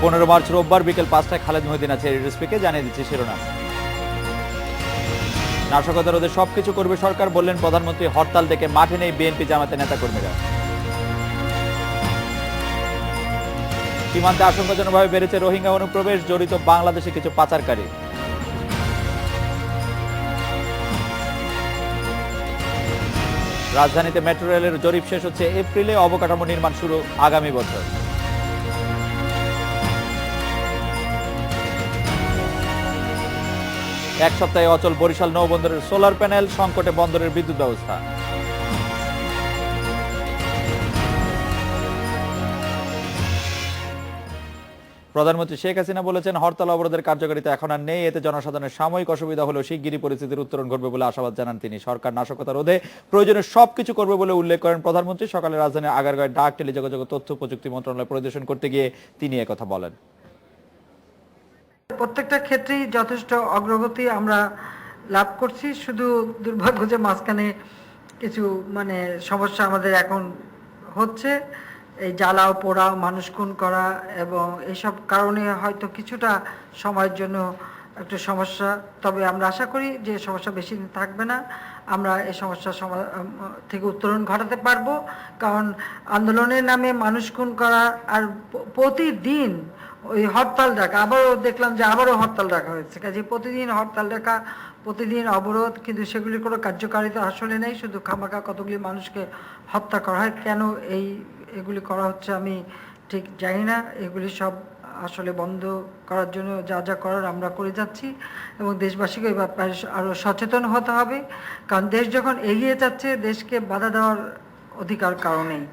15 March রোববার বিকেল 5টায় খালেদ মহিউদ্দিন আছে রিসপিকে জানিয়ে দিচ্ছে শিরোনাম। নাশকতা রোধে সবকিছু করবে সরকার বললেন প্রধানমন্ত্রী। হরতাল ডেকে মাঠে নেই বিএনপি জামাতের নেতাকর্মীরা। সীমান্তে আশঙ্কাজনকভাবে বেড়েছে রোহিঙ্গা অনুপ্রবেশ, জড়িত বাংলাদেশে কিছু পাচারকারী। রাজধানীতে মেট্রো রেলের জরিপ শেষ হচ্ছে এপ্রিলে, অবকাঠামো নির্মাণ শুরু আগামী বছর। এক সপ্তাহে অচল বরিশাল নৌবন্দরের সোলার প্যানেল, সংকটে বন্দরের বিদ্যুৎ ব্যবস্থা। প্রধানমন্ত্রী শেখ হাসিনা বলেছেন হরতাল অবরোধের কার্যকারিতা এখন আর নেই, এতে জনসাধারণের সাময়িক অসুবিধা হলেও শিগগিরই পরিস্থিতির উত্তরণ ঘটবে বলে আশাবাদ জানান তিনি। সরকার নাশকতা রোধে প্রয়োজনে সবকিছু করবে বলে উল্লেখ করেন প্রধানমন্ত্রী। সকালে রাজধানীর আগারগাঁওয়ে ডাক, টেলিযোগাযোগ ও তথ্য প্রযুক্তি মন্ত্রণালয় পরিদর্শন করতে গিয়ে তিনি একথা বলেন। প্রত্যেকটা ক্ষেত্রেই যথেষ্ট অগ্রগতি আমরা লাভ করছি, শুধু দুর্ভাগ্য যে মাঝখানে কিছু সমস্যা আমাদের এখন হচ্ছে, এই জ্বালাও পোড়াও, মানুষ খুন করা এবং এইসব কারণে হয়তো কিছুটা সময়ের জন্য একটু সমস্যা। তবে আমরা আশা করি যে সমস্যা বেশি দিন থাকবে না, আমরা এই সমস্যা থেকে উত্তরণ ঘটাতে পারবো। কারণ আন্দোলনের নামে মানুষ খুন করা আর প্রতিদিন ওই হরতাল ডাকা, আবারও দেখলাম যে আবারও হরতাল ডাকা হয়েছে। কাজে প্রতিদিন হরতাল ডাকা, প্রতিদিন অবরোধ, কিন্তু সেগুলির কোনো কার্যকারিতা আসলে নেই, শুধু খামাখা কতগুলি মানুষকে হত্যা করা হয়। কেন এগুলি করা হচ্ছে আমি ঠিক জানি না। এগুলি সব আসলে বন্ধ করার জন্য যা যা করার আমরা করে যাচ্ছি এবং দেশবাসীকে এই ব্যাপারে আরও সচেতন হতে হবে। কারণ দেশ যখন এগিয়ে যাচ্ছে, দেশকে বাধা দেওয়ার অধিকার কারণেই।